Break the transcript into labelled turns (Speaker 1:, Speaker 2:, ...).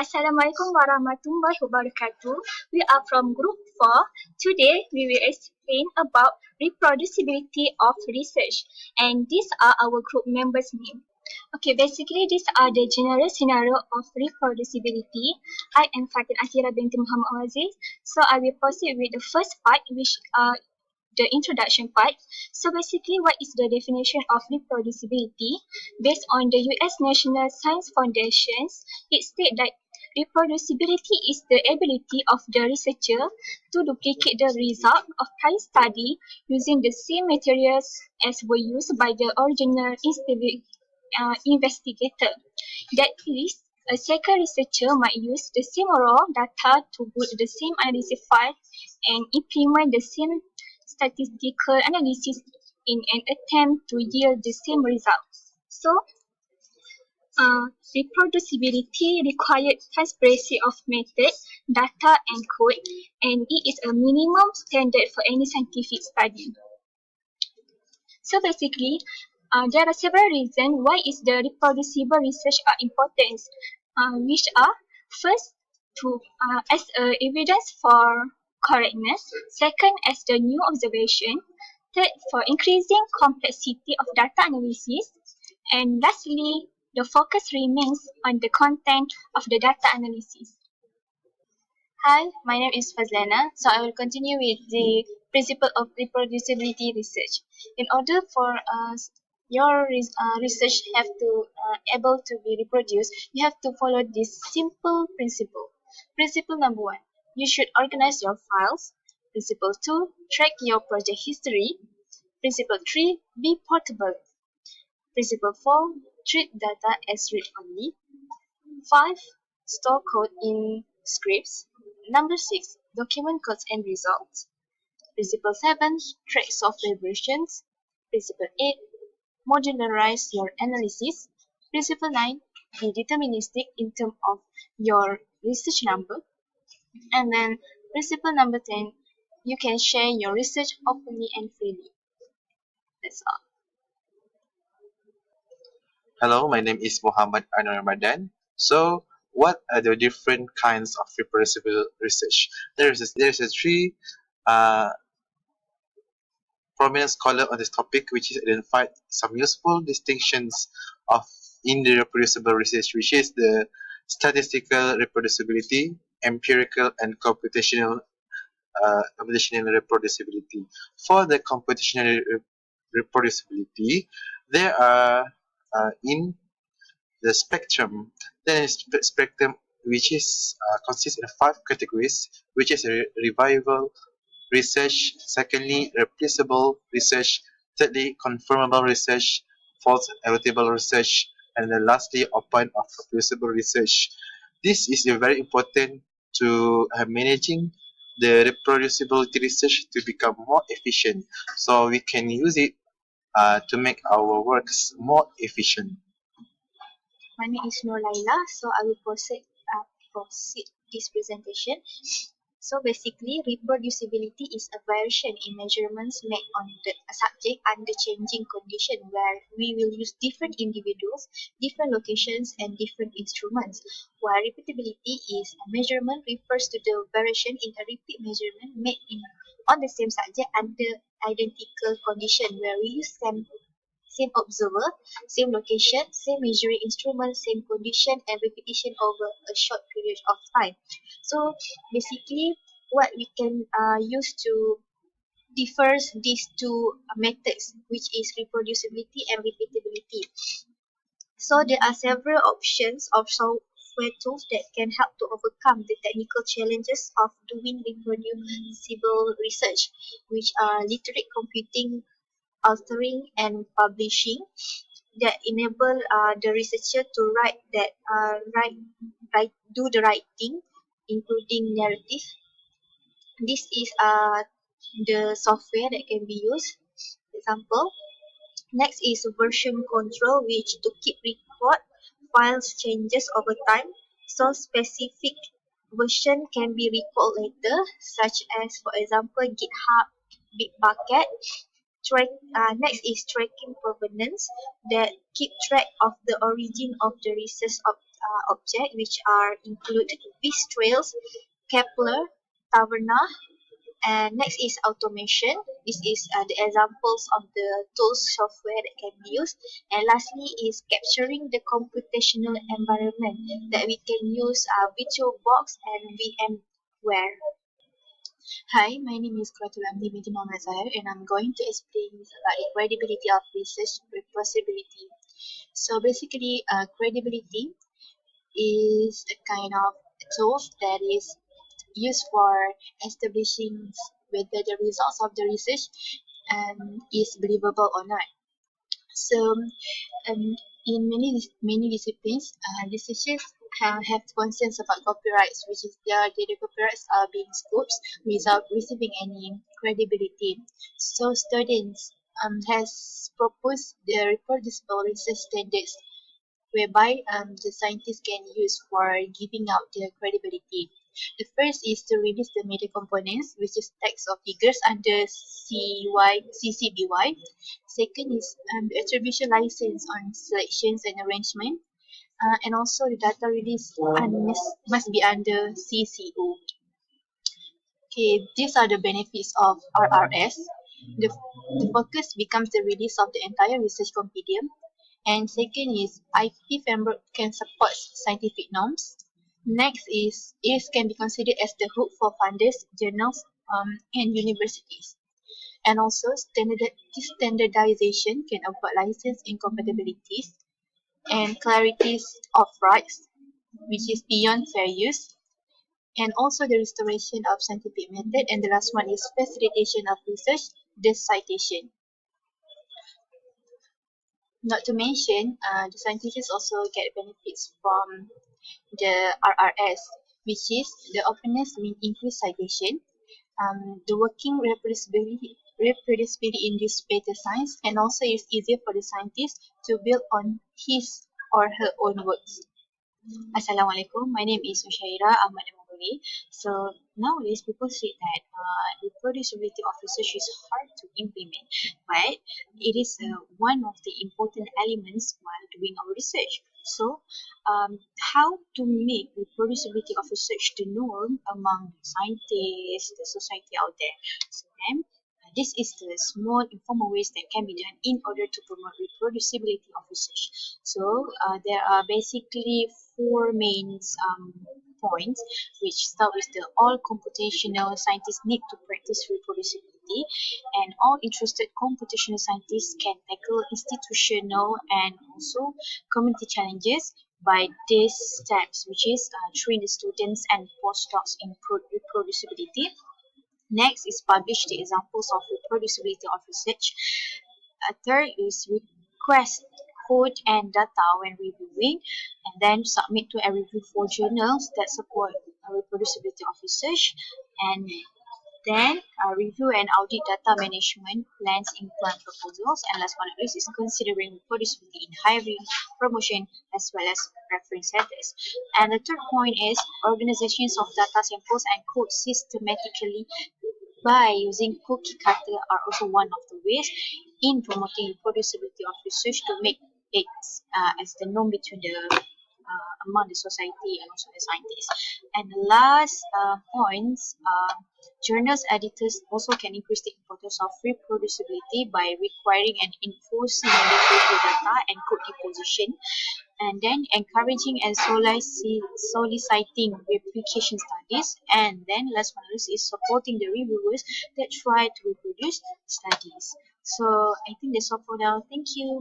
Speaker 1: Assalamualaikum warahmatullahi wabarakatuh. We are from Group 4. Today, we will explain about reproducibility of research. And these are our group members' names. Okay, basically, these are the general scenario of reproducibility. I am Fatin Atira binti Muhammad Aziz. So, I will proceed with the first part, which the introduction part. So basically, what is the definition of reproducibility? Based on the US National Science Foundations, it states that reproducibility is the ability of the researcher to duplicate the result of prior study using the same materials as were used by the original investigator. That is, a second researcher might use the same raw data to build the same analysis file and implement the same statistical analysis in an attempt to yield the same results. So, reproducibility requires transparency of method, data, and code, and it is a minimum standard for any scientific study. So basically, there are several reasons why is the reproducible research are important, which are first to as evidence for correctness, second as the new observation, third for increasing complexity of data analysis, and lastly, the focus remains on the content of the data analysis.
Speaker 2: Hi, my name is Fazlana. So I will continue with the principle of reproducibility research. In order for your research have to able to be reproduced, you have to follow this simple principle. Principle number 1, you should organize your files. Principle 2, track your project history. Principle 3, be portable. Principle 4, treat data as read-only. 5, store code in scripts. Number 6, document codes and results. Principle 7, track software versions. Principle 8, modularize your analysis. Principle 9, be deterministic in terms of your research number. And then principle number 10, you can share your research openly and freely. That's all.
Speaker 3: Hello, my name is Muhammad Anwar Ramadan. So, what are the different kinds of reproducible research? There's a three prominent scholar on this topic, which is identified some useful distinctions of in the reproducible research, which is the statistical reproducibility, empirical and computational reproducibility. For the computational reproducibility, there are in the spectrum, there is spectrum which is consists in 5 categories, which is revival research, secondly replaceable research, thirdly confirmable research, false immutable research, and then lastly open or reproducible research. This is very important to managing the reproducibility research to become more efficient, so we can use it to make our works more efficient.
Speaker 1: My name is Nur Laila, so I will proceed this presentation. So basically, reproducibility is a variation in measurements made on the subject under changing conditions where we will use different individuals, different locations, and different instruments. While repeatability is a measurement refers to the variation in a repeat measurement made on the same subject under identical condition where we use same observer, same location, same measuring instrument, same condition, and repetition over a short period of time. So basically, what we can use to differs these two methods, which is reproducibility and repeatability. So there are several options of software tools that can help to overcome the technical challenges of doing reproducible research, which are literate computing, authoring, and publishing, that enable the researcher to do the writing, including narrative. This is the software that can be used. Example. Next is version control, which to keep record files changes over time, so specific version can be recalled later, such as for example GitHub, Bitbucket. Next is tracking provenance, that keep track of the origin of the research objects, which are include trails, Kepler, Taverna, and next is automation. This is the examples of the tools software that can be used. And lastly is capturing the computational environment that we can use VirtualBox and VMware. Hi, my name is Kratul Amdi binti Muhammad Zahir, and I'm going to explain about the credibility of research reproducibility. So basically, credibility is a kind of tool that is used for establishing whether the results of the research is believable or not. So, um, in many disciplines, researchers have concerns about copyrights, which is their data copyrights are being scooped without receiving any credibility. So, students has proposed the reproducible research standards whereby the scientists can use for giving out their credibility. The first is to release the media components, which is text or figures under CCBY. Second is the attribution license on selections and arrangement. And also the data release must be under CCO. Okay, these are the benefits of RRS. The focus becomes the release of the entire research compendium. And second is IP framework can support scientific norms. Next is it can be considered as the hook for funders, journals, and universities. And also standardization can avoid license incompatibilities and clarities of rights, which is beyond fair use. And also the restoration of scientific method. And the last one is facilitation of research, the citation. Not to mention, the scientists also get benefits from the RRS, which is the openness mean increased citation, the working reproducibility in this better science, and also it's easier for the scientist to build on his or her own works. Assalamualaikum. My name is Ushaira Ahmad Mawali. So nowadays people say that reproducibility of research is hard to implement, but it is one of the important elements while doing our research. So how to make reproducibility of research the norm among scientists, the society out there. So then this is the small informal ways that can be done in order to promote reproducibility of research. So there are basically four main points, which start with the all computational scientists need to practice reproducibility, and all interested computational scientists can tackle institutional and also community challenges by these steps, which is train the students and postdocs in reproducibility. Next is publish the examples of reproducibility of research. Third is request code and data when reviewing, and then submit to a review for journals that support reproducibility of research, and then review and audit data management plans in plan proposals, and last but not least is considering reproducibility in hiring, promotion, as well as reference centers. And the third point is organizations of data samples and code systematically by using cookie cutter are also one of the ways in promoting reproducibility of research to make it as the norm between the among the society and also the scientists. And the last points, journals editors also can increase the importance of reproducibility by requiring and enforcing mandatory data and code deposition, and then encouraging and soliciting replication studies, and then last but not least is supporting the reviewers that try to reproduce studies. So I think that's all for now. Thank you.